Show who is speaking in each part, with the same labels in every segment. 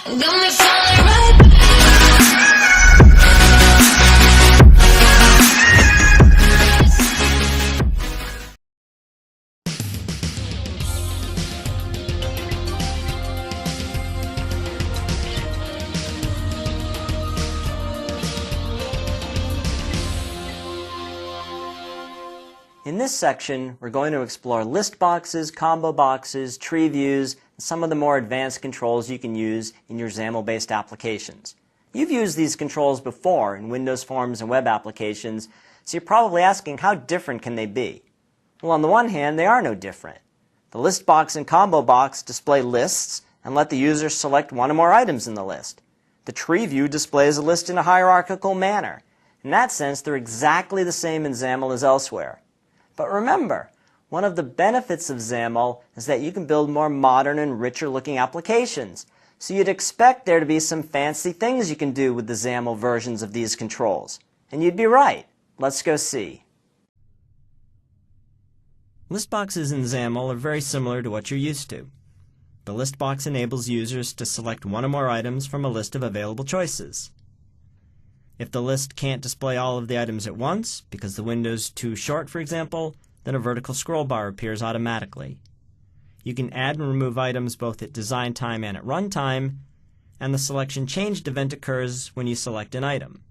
Speaker 1: Got me falling right back.
Speaker 2: In this section, we're going to explore list boxes, combo boxes, tree views, and some of the more advanced controls you can use in your XAML-based applications. You've used these controls before in Windows Forms and web applications, so you're probably asking how different can they be? Well, on the one hand, they are no different. The list box and combo box display lists and let the user select one or more items in the list. The tree view displays a list in a hierarchical manner. In that sense, they're exactly the same in XAML as elsewhere. But remember, one of the benefits of XAML is that you can build more modern and richer looking applications. So you'd expect there to be some fancy things you can do with the XAML versions of these controls. And you'd be right. Let's go see. List boxes in XAML are very similar to what you're used to. The list box enables users to select one or more items from a list of available choices. If the list can't display all of the items at once, because the window's too short, for example, then a vertical scroll bar appears automatically. You can add and remove items both at design time and at runtime, and the selection changed event occurs when you select an item.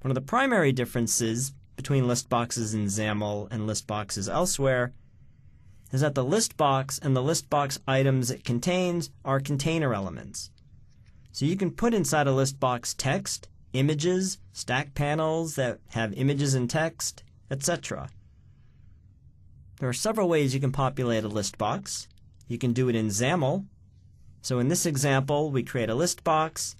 Speaker 2: One of the primary differences between list boxes in XAML and list boxes elsewhere is that the list box and the list box items it contains are container elements. So you can put inside a list box text, images, stack panels that have images and text, etc. There are several ways you can populate a list box. You can do it in XAML. So in this example, we create a list box,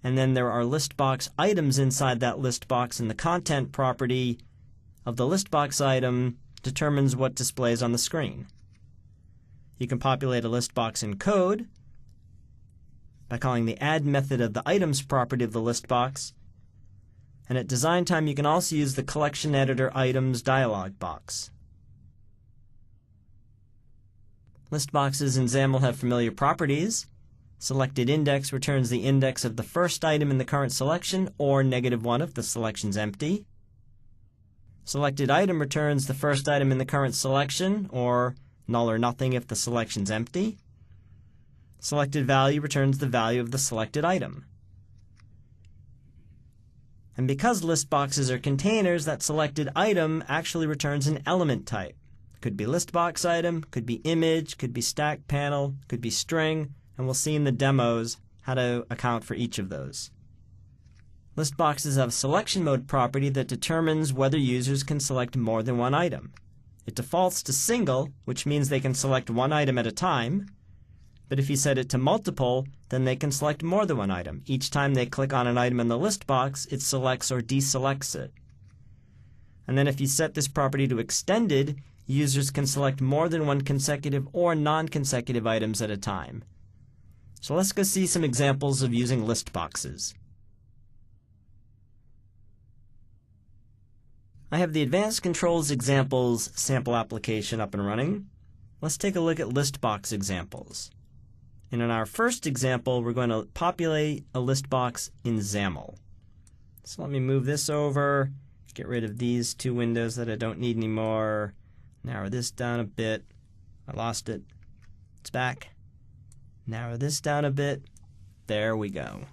Speaker 2: and then there are list box items inside that list box, and the content property of the list box item determines what displays on the screen. You can populate a list box in code by calling the add method of the items property of the list box. And at design time, you can also use the collection editor items dialog box. List boxes in XAML have familiar properties. Selected index returns the index of the first item in the current selection, or -1 if the selection's empty. Selected item returns the first item in the current selection, or null or nothing if the selection's empty. Selected value returns the value of the selected item. And because list boxes are containers, that selected item actually returns an element type. Could be list box item, could be image, could be stack panel, could be string, and we'll see in the demos how to account for each of those. List boxes have a selection mode property that determines whether users can select more than one item. It defaults to single, which means they can select one item at a time. But if you set it to multiple, then they can select more than one item. Each time they click on an item in the list box, it selects or deselects it. And then if you set this property to extended, users can select more than one consecutive or non-consecutive items at a time. So let's go see some examples of using list boxes. I have the Advanced Controls Examples sample application up and running. Let's take a look at list box examples. And in our first example, we're going to populate a list box in XAML. So let me move this over, get rid of these two windows that I don't need anymore, narrow this down a bit. I lost it. It's back. Narrow this down a bit. There we go.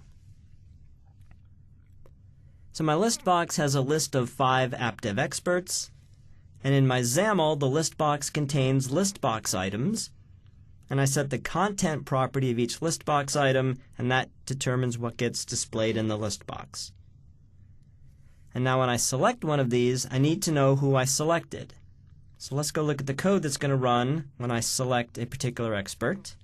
Speaker 2: So my list box has a list of 5 AppDev experts, and in my XAML, the list box contains list box items, and I set the content property of each list box item, and that determines what gets displayed in the list box. And now when I select one of these, I need to know who I selected. So let's go look at the code that's going to run when I select a particular expert.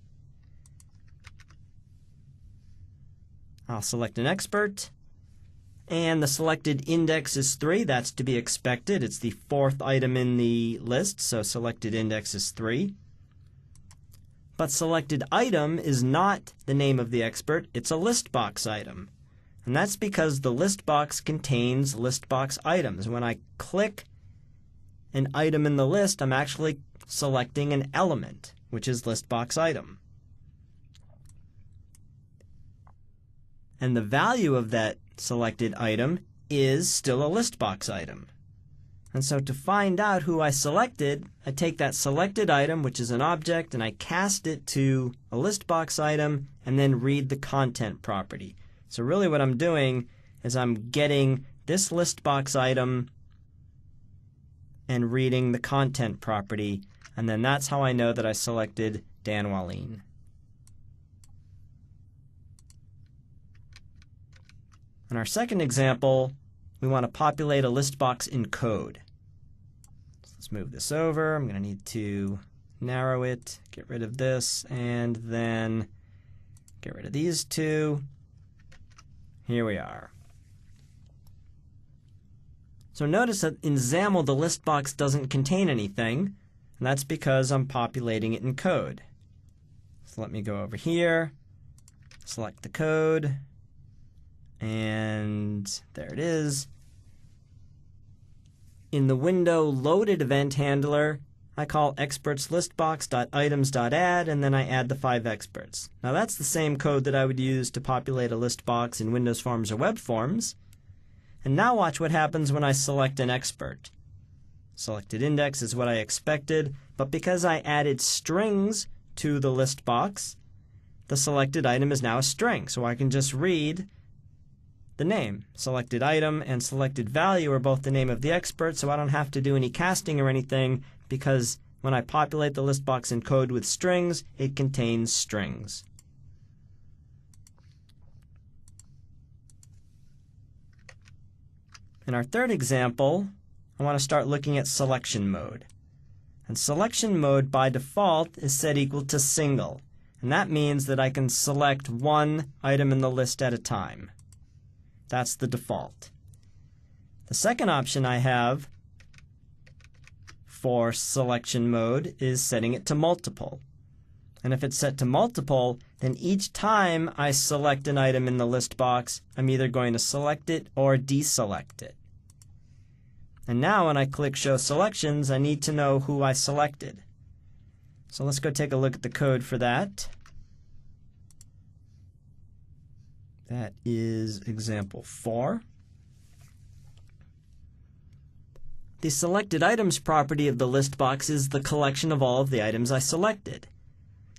Speaker 2: I'll select an expert, and the selected index is 3. That's to be expected. It's the 4th item in the list, so selected index is 3. But selected item is not the name of the expert, it's a list box item. And that's because the list box contains list box items. When I click an item in the list, I'm actually selecting an element, which is list box item. and the value of that selected item is still a list box item. And so to find out who I selected, I take that selected item, which is an object, and I cast it to a list box item and then read the content property. So really what I'm doing is I'm getting this list box item and reading the content property, and then that's how I know that I selected Dan Wallin. In our second example, we want to populate a list box in code. So let's move this over. I'm going to need to narrow it, get rid of this, and then get rid of these two. Here we are. So notice that in XAML the list box doesn't contain anything, and that's because I'm populating it in code. So let me go over here, select the code, and there it is. In the window loaded event handler, I call expertslistbox.items.add, and then I add the 5 experts. Now that's the same code that I would use to populate a list box in Windows Forms or Web Forms. And now watch what happens when I select an expert. Selected index is what I expected, but because I added strings to the list box, the selected item is now a string, so I can just read the name. Selected item and selected value are both the name of the expert, so I don't have to do any casting or anything, because when I populate the list box in code with strings, it contains strings. In our third example, I want to start looking at selection mode. And selection mode by default is set equal to single, and that means that I can select one item in the list at a time. That's the default. The second option I have for selection mode is setting it to multiple. And if it's set to multiple, then each time I select an item in the list box, I'm either going to select it or deselect it. And now when I click Show Selections, I need to know who I selected. So let's go take a look at the code for that. That is example 4. The selected items property of the list box is the collection of all of the items I selected.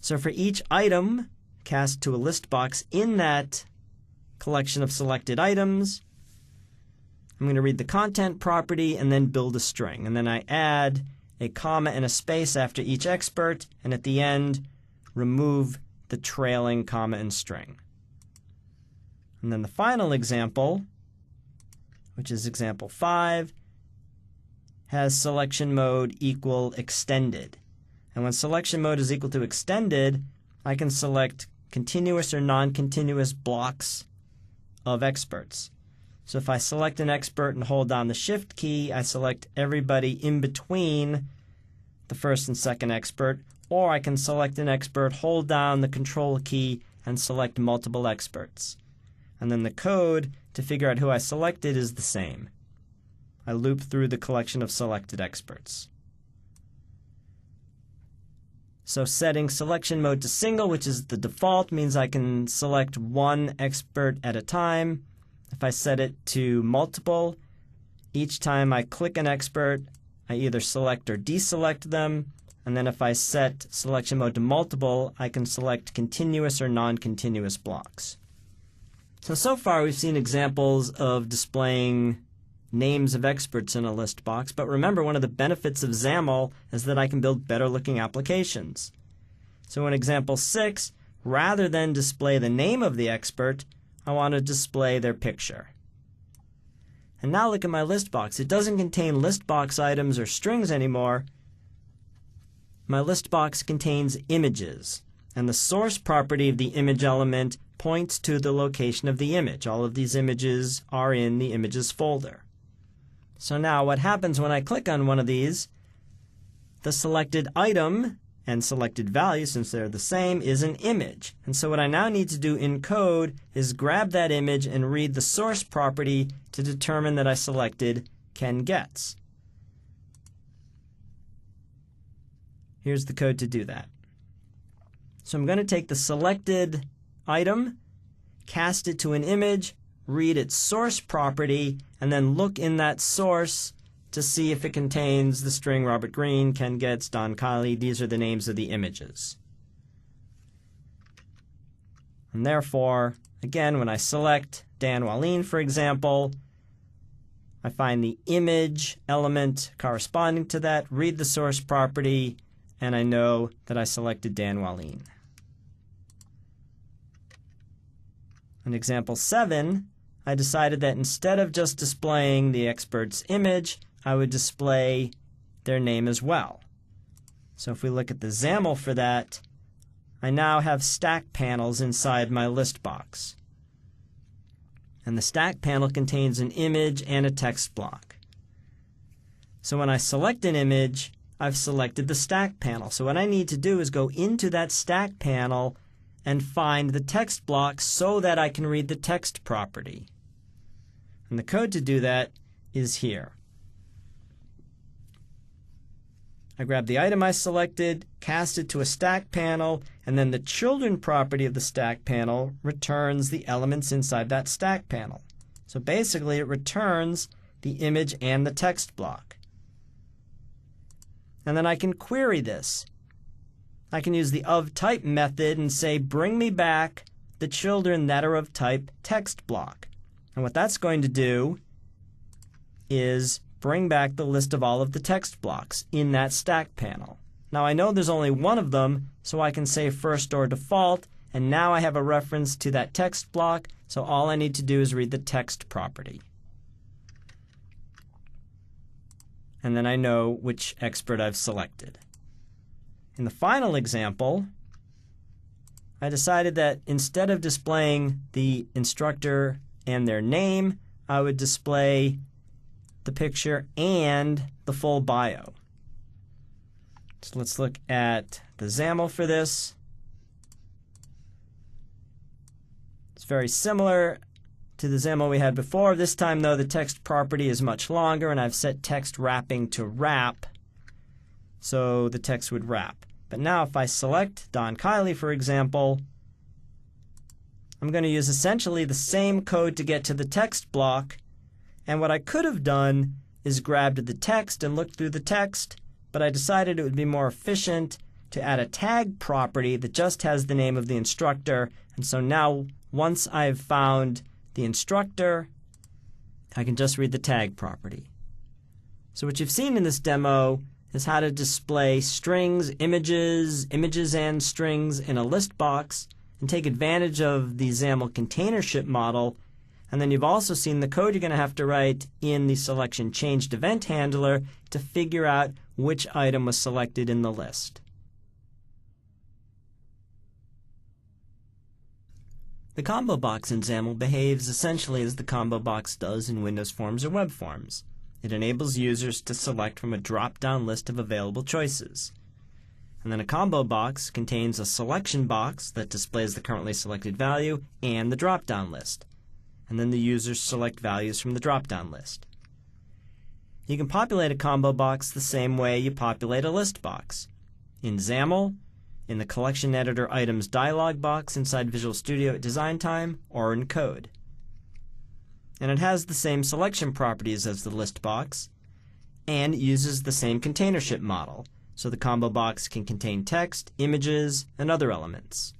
Speaker 2: So for each item cast to a list box in that collection of selected items, I'm going to read the content property and then build a string. And then I add a comma and a space after each expert, and at the end, remove the trailing comma and string. And then the final example, which is example 5, has selection mode equal extended. And when selection mode is equal to extended, I can select continuous or non-continuous blocks of experts. So if I select an expert and hold down the Shift key, I select everybody in between the first and second expert, or I can select an expert, hold down the Control key, and select multiple experts. And then the code to figure out who I selected is the same. I loop through the collection of selected experts. So setting selection mode to single, which is the default, means I can select one expert at a time. If I set it to multiple, each time I click an expert, I either select or deselect them. And then if I set selection mode to multiple, I can select continuous or non-continuous blocks. So far we've seen examples of displaying names of experts in a list box, but remember, one of the benefits of XAML is that I can build better looking applications. So in example 6, rather than display the name of the expert, I want to display their picture. And now look at my list box. It doesn't contain list box items or strings anymore. My list box contains images, and the source property of the image element points to the location of the image. All of these images are in the images folder. So now what happens when I click on one of these, the selected item and selected value, since they're the same, is an image. And so what I now need to do in code is grab that image and read the source property to determine that I selected Ken Getz. Here's the code to do that. So I'm going to take the selected item, cast it to an image, read its source property, and then look in that source to see if it contains the string Robert Greene, Ken Getz, Don Kiley. These are the names of the images. And therefore, again, when I select Dan Wahlin, for example, I find the image element corresponding to that, read the source property, and I know that I selected Dan Wahlin. In example 7, I decided that instead of just displaying the expert's image, I would display their name as well. So if we look at the XAML for that, I now have stack panels inside my list box. And the stack panel contains an image and a text block. So when I select an image, I've selected the stack panel. So what I need to do is go into that stack panel and find the text block so that I can read the text property. And the code to do that is here. I grab the item I selected, cast it to a stack panel, and then the children property of the stack panel returns the elements inside that stack panel. So basically it returns the image and the text block. And then I can query this. I can use the ofType method and say, bring me back the children that are of type text block. And what that's going to do is bring back the list of all of the text blocks in that stack panel. Now I know there's only one of them, so I can say first or default, and now I have a reference to that text block, so all I need to do is read the text property. And then I know which expert I've selected. In the final example, I decided that instead of displaying the instructor and their name, I would display the picture and the full bio. So let's look at the XAML for this. It's very similar to the XAML we had before. This time, though, the text property is much longer, and I've set text wrapping to wrap, so the text would wrap. But now if I select Don Kiley, for example, I'm going to use essentially the same code to get to the text block. And what I could have done is grabbed the text and looked through the text, but I decided it would be more efficient to add a tag property that just has the name of the instructor. And so now, once I've found the instructor, I can just read the tag property. So what you've seen in this demo is how to display strings, images and strings in a list box and take advantage of the XAML containership model. And then you've also seen the code you're going to have to write in the selection changed event handler to figure out which item was selected in the list. The combo box in XAML behaves essentially as the combo box does in Windows Forms or Web Forms. It enables users to select from a drop-down list of available choices. And then a combo box contains a selection box that displays the currently selected value and the drop-down list. And then the users select values from the drop-down list. You can populate a combo box the same way you populate a list box. In XAML, in the Collection Editor Items dialog box inside Visual Studio at Design Time, or in code. And it has the same selection properties as the list box, and it uses the same containership model, so the combo box can contain text, images, and other elements.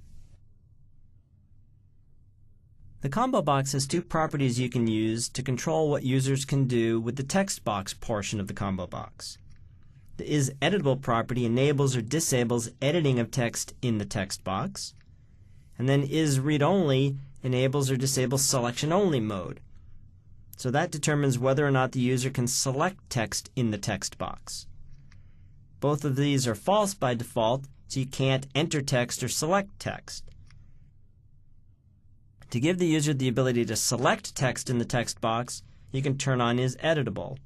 Speaker 2: The combo box has two properties you can use to control what users can do with the text box portion of the combo box. The isEditable property enables or disables editing of text in the text box, and then isReadOnly enables or disables selection-only mode. So that determines whether or not the user can select text in the text box. Both of these are false by default, so you can't enter text or select text. To give the user the ability to select text in the text box, you can turn on isEditable.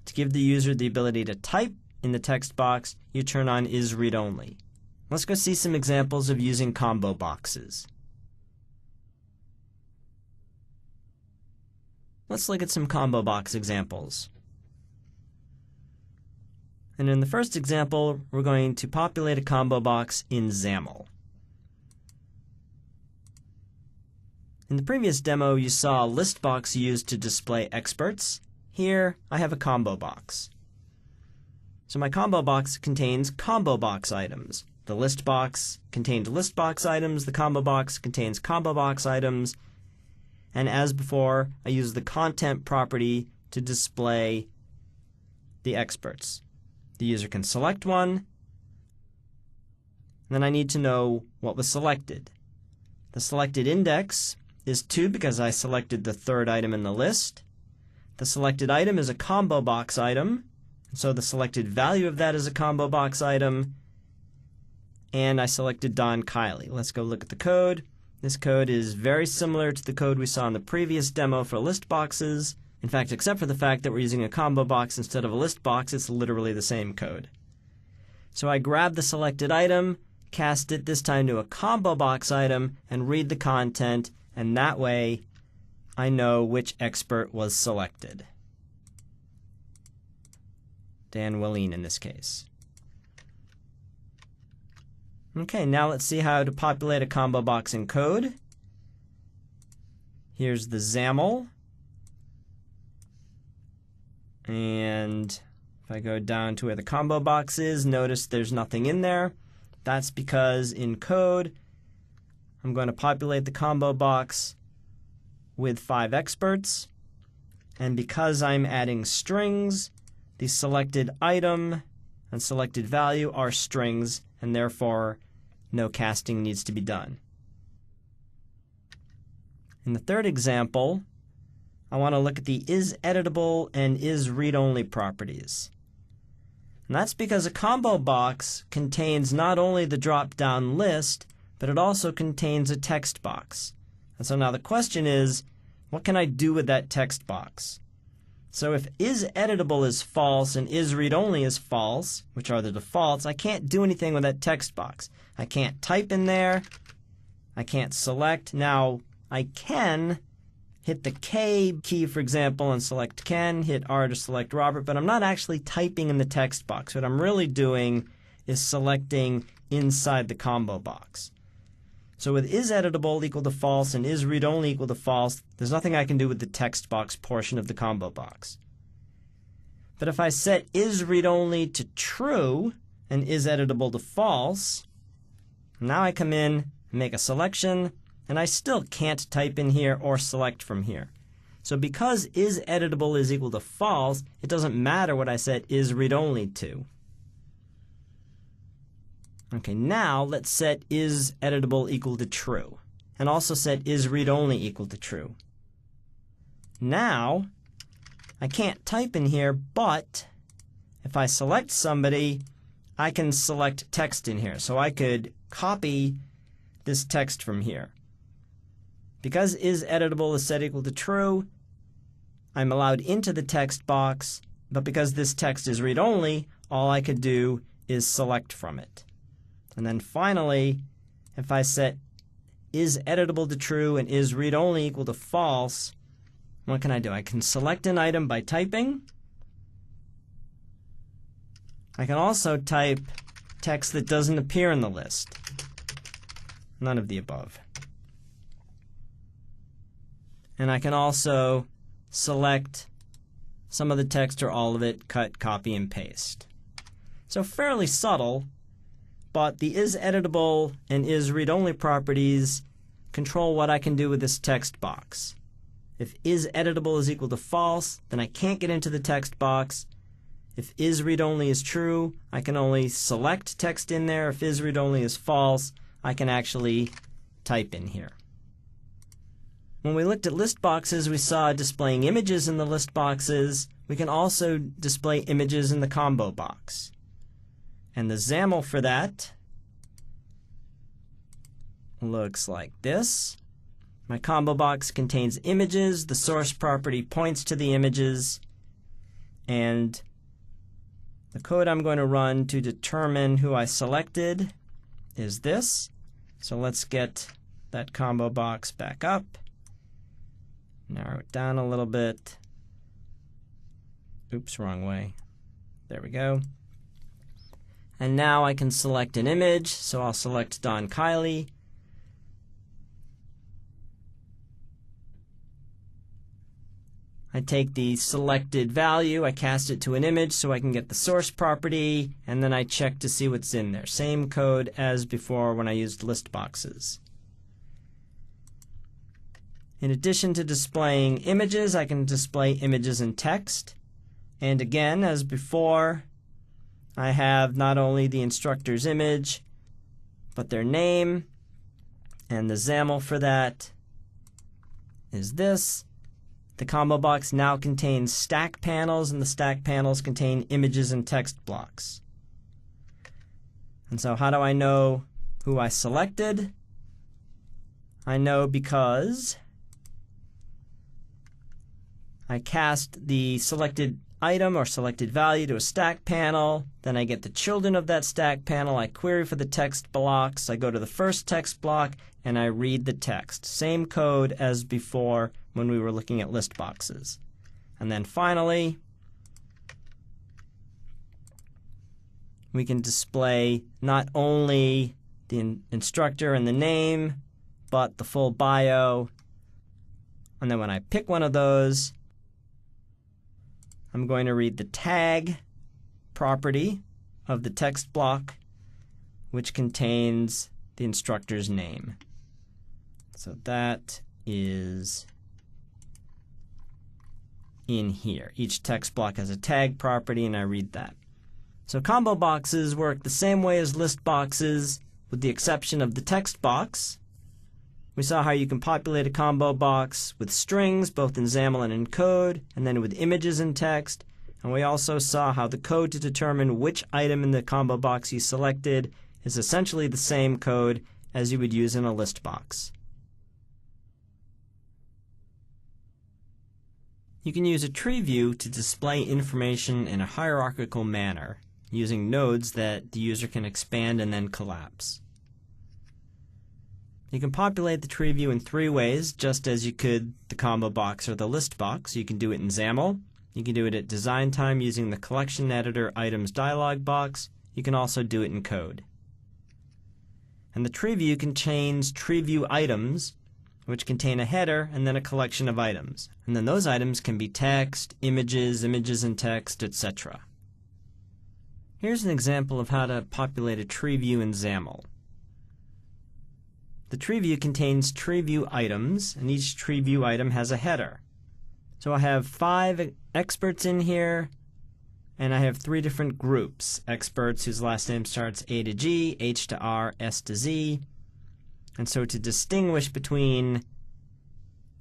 Speaker 2: To give the user the ability to type in the text box, you turn on isReadOnly. Let's go see some examples of using combo boxes. Let's look at some combo box examples. And in the first example, we're going to populate a combo box in XAML. In the previous demo, you saw a list box used to display experts. Here, I have a combo box. So my combo box contains combo box items. The list box contained list box items, the combo box contains combo box items, and as before, I use the content property to display the experts. The user can select one, and then I need to know what was selected. The selected index is 2 because I selected the third item in the list. The selected item is a combo box item, so the selected value of that is a combo box item, and I selected Don Kiley. Let's go look at the code. This code is very similar to the code we saw in the previous demo for list boxes. In fact, except for the fact that we're using a combo box instead of a list box, it's literally the same code. So I grab the selected item, cast it this time to a combo box item, and read the content, and that way I know which expert was selected. Dan Willeen in this case. Okay, now let's see how to populate a combo box in code. Here's the XAML. And if I go down to where the combo box is, notice there's nothing in there. That's because in code, I'm going to populate the combo box with 5 experts. And because I'm adding strings, the selected item and selected value are strings, and therefore no casting needs to be done. In the third example, I want to look at the isEditable and isReadOnly properties. And that's because a combo box contains not only the drop-down list, but it also contains a text box. And so now the question is, what can I do with that text box? So if isEditable is false and isReadOnly is false, which are the defaults, I can't do anything with that text box. I can't type in there. I can't select. Now, I can hit the K key, for example, and select Ken, hit R to select Robert, but I'm not actually typing in the text box. What I'm really doing is selecting inside the combo box. So with isEditable equal to false and isReadOnly equal to false, there's nothing I can do with the text box portion of the combo box. But if I set isReadOnly to true and isEditable to false, now I come in and make a selection, and I still can't type in here or select from here. So because isEditable is equal to false, it doesn't matter what I set isReadOnly to. Okay, now let's set isEditable equal to true, and also set isReadOnly equal to true. Now, I can't type in here, but if I select somebody, I can select text in here. So I could copy this text from here. Because isEditable is set equal to true, I'm allowed into the text box, but because this text is read-only, all I could do is select from it. And then finally, if I set isEditable to true and isReadOnly equal to false, what can I do? I can select an item by typing. I can also type text that doesn't appear in the list. None of the above. And I can also select some of the text or all of it, cut, copy, and paste. So fairly subtle, but the isEditable and isReadOnly properties control what I can do with this text box. If isEditable is equal to false, then I can't get into the text box. If isReadOnly is true, I can only select text in there. If isReadOnly is false, I can actually type in here. When we looked at list boxes, we saw displaying images in the list boxes. We can also display images in the combo box. And the XAML for that looks like this. My combo box contains images. The source property points to the images. And the code I'm going to run to determine who I selected is this. So let's get that combo box back up. Narrow it down a little bit. Oops, wrong way. There we go. And now I can select an image, so I'll select Don Kiley. I take the selected value, I cast it to an image so I can get the source property, and then I check to see what's in there. Same code as before when I used list boxes. In addition to displaying images, I can display images and text. And again, as before, I have not only the instructor's image, but their name, and the XAML for that is this. The combo box now contains stack panels, and the stack panels contain images and text blocks. And so how do I know who I selected? I know because I cast the selected item or selected value to a stack panel, then I get the children of that stack panel, I query for the text blocks, I go to the first text block, and I read the text. Same code as before when we were looking at list boxes. And then finally, we can display not only the instructor and the name, but the full bio. And then when I pick one of those, I'm going to read the tag property of the text block, which contains the instructor's name. So that is in here. Each text block has a tag property, and I read that. So combo boxes work the same way as list boxes, with the exception of the text box. We saw how you can populate a combo box with strings, both in XAML and in code, and then with images and text. And we also saw how the code to determine which item in the combo box you selected is essentially the same code as you would use in a list box. You can use a tree view to display information in a hierarchical manner, using nodes that the user can expand and then collapse. You can populate the tree view in three ways, just as you could the combo box or the list box. You can do it in XAML. You can do it at design time using the collection editor items dialog box. You can also do it in code. And the tree view contains tree view items, which contain a header and then a collection of items. And then those items can be text, images and text, etc. Here's an example of how to populate a tree view in XAML. The tree view contains tree view items, and each tree view item has a header. So I have 5 experts in here, and I have 3 different groups. Experts whose last name starts A to G, H to R, S to Z. And so to distinguish between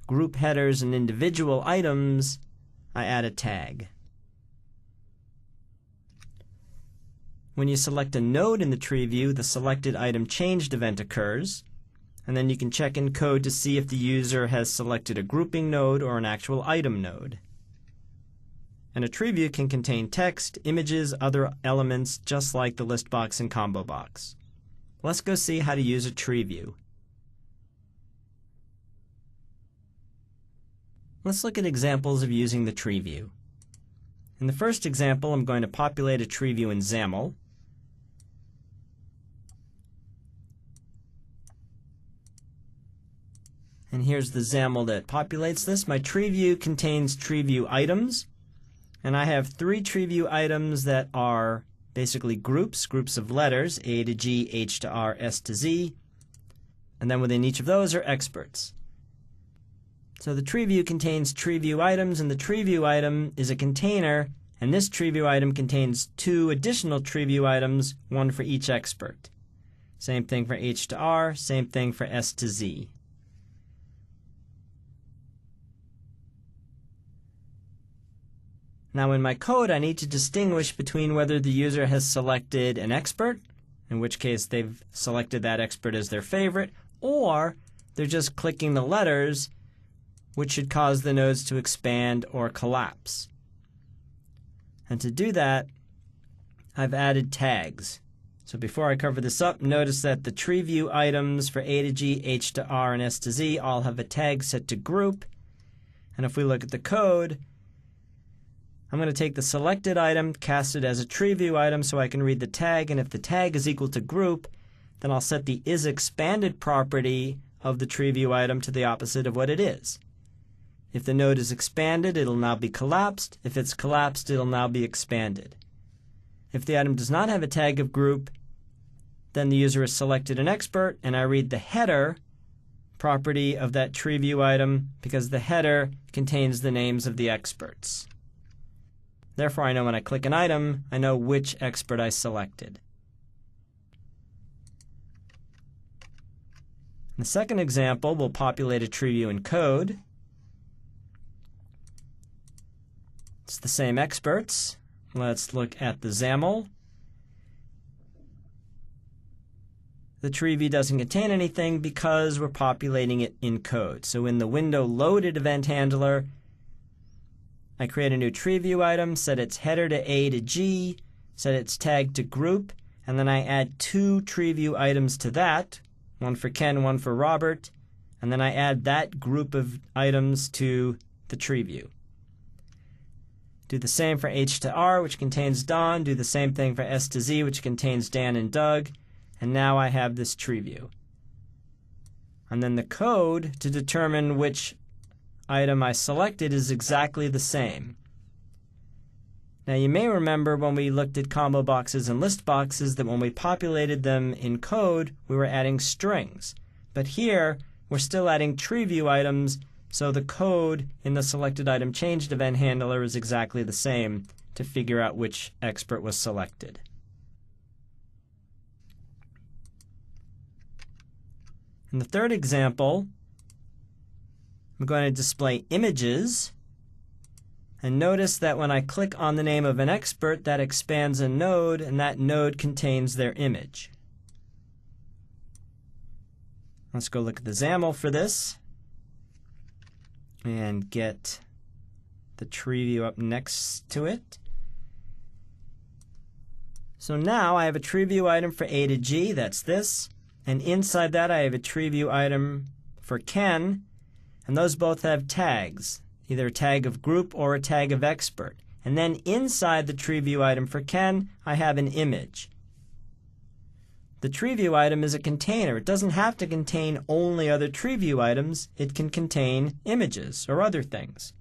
Speaker 2: group headers and individual items, I add a tag. When you select a node in the tree view, the selected item changed event occurs. And then you can check in code to see if the user has selected a grouping node or an actual item node. And a tree view can contain text, images, other elements, just like the list box and combo box. Let's go see how to use a tree view. Let's look at examples of using the tree view. In the first example, I'm going to populate a tree view in XAML. And here's the XAML that populates this. My tree view contains tree view items. And I have 3 tree view items that are basically groups of letters, A to G, H to R, S to Z. And then within each of those are experts. So the tree view contains tree view items, and the tree view item is a container, and this tree view item contains 2 additional tree view items, one for each expert. Same thing for H to R, same thing for S to Z. Now in my code, I need to distinguish between whether the user has selected an expert, in which case they've selected that expert as their favorite, or they're just clicking the letters, which should cause the nodes to expand or collapse. And to do that, I've added tags. So before I cover this up, notice that the tree view items for A to G, H to R, and S to Z all have a tag set to group. And if we look at the code, I'm going to take the selected item, cast it as a tree view item so I can read the tag, and if the tag is equal to group, then I'll set the isExpanded property of the tree view item to the opposite of what it is. If the node is expanded, it'll now be collapsed. If it's collapsed, it'll now be expanded. If the item does not have a tag of group, then the user has selected an expert, and I read the header property of that tree view item because the header contains the names of the experts. Therefore, I know when I click an item, I know which expert I selected. In the second example, we'll populate a tree view in code. It's the same experts. Let's look at the XAML. The tree view doesn't contain anything because we're populating it in code. So in the window loaded event handler, I create a new tree view item, set its header to A to G, set its tag to group, and then I add 2 tree view items to that, one for Ken, one for Robert, and then I add that group of items to the tree view. Do the same for H to R, which contains Don, do the same thing for S to Z, which contains Dan and Doug, and now I have this tree view. And then the code to determine which item I selected is exactly the same. Now you may remember when we looked at combo boxes and list boxes that when we populated them in code, we were adding strings. But here, we're still adding tree view items, so the code in the selected item changed event handler is exactly the same to figure out which expert was selected. In the third example, I'm going to display images, and notice that when I click on the name of an expert, that expands a node, and that node contains their image. Let's go look at the XAML for this and get the tree view up next to it. So now I have a tree view item for A to G, that's this, and inside that I have a tree view item for Ken, and those both have tags, either a tag of group or a tag of expert. And then inside the tree view item for Ken, I have an image. The tree view item is a container. It doesn't have to contain only other tree view items. It can contain images or other things.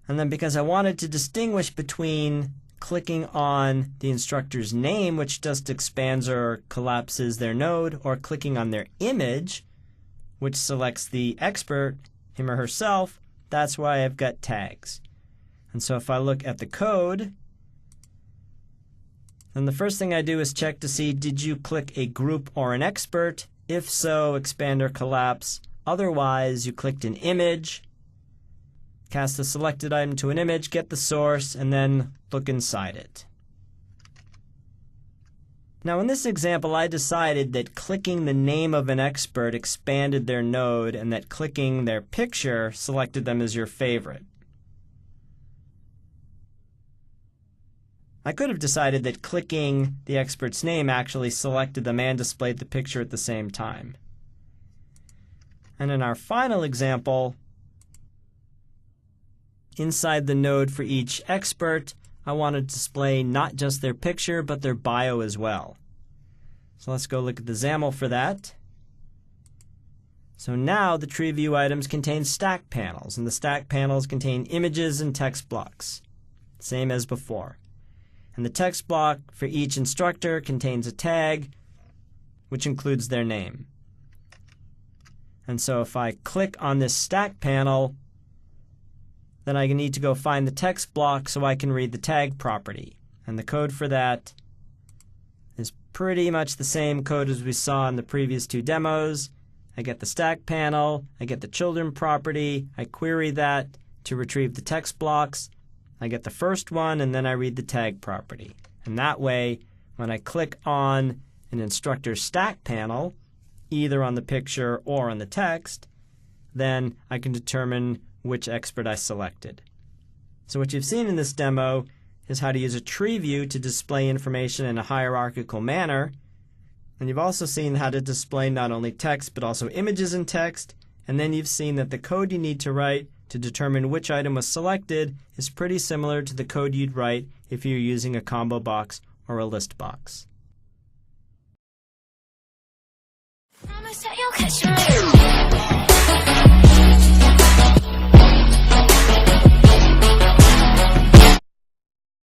Speaker 2: And then because I wanted to distinguish between clicking on the instructor's name, which just expands or collapses their node, or clicking on their image, which selects the expert, him or herself, that's why I've got tags. And so if I look at the code, then the first thing I do is check to see, did you click a group or an expert? If so, expand or collapse. Otherwise, you clicked an image, cast the selected item to an image, get the source, and then look inside it. Now in this example, I decided that clicking the name of an expert expanded their node and that clicking their picture selected them as your favorite. I could have decided that clicking the expert's name actually selected them and displayed the picture at the same time. And in our final example, inside the node for each expert, I want to display not just their picture, but their bio as well. So let's go look at the XAML for that. So now the tree view items contain stack panels, and the stack panels contain images and text blocks, same as before. And the text block for each instructor contains a tag, which includes their name. And so if I click on this stack panel, then I need to go find the text block so I can read the tag property. And the code for that is pretty much the same code as we saw in the previous 2 demos. I get the stack panel, I get the children property, I query that to retrieve the text blocks, I get the first one, and then I read the tag property. And that way, when I click on an instructor's stack panel, either on the picture or on the text, then I can determine which expert I selected. So what you've seen in this demo is how to use a tree view to display information in a hierarchical manner. And you've also seen how to display not only text but also images in text. And then you've seen that the code you need to write to determine which item was selected is pretty similar to the code you'd write if you're using a combo box or a list box.
Speaker 1: Promise that you'll catch me.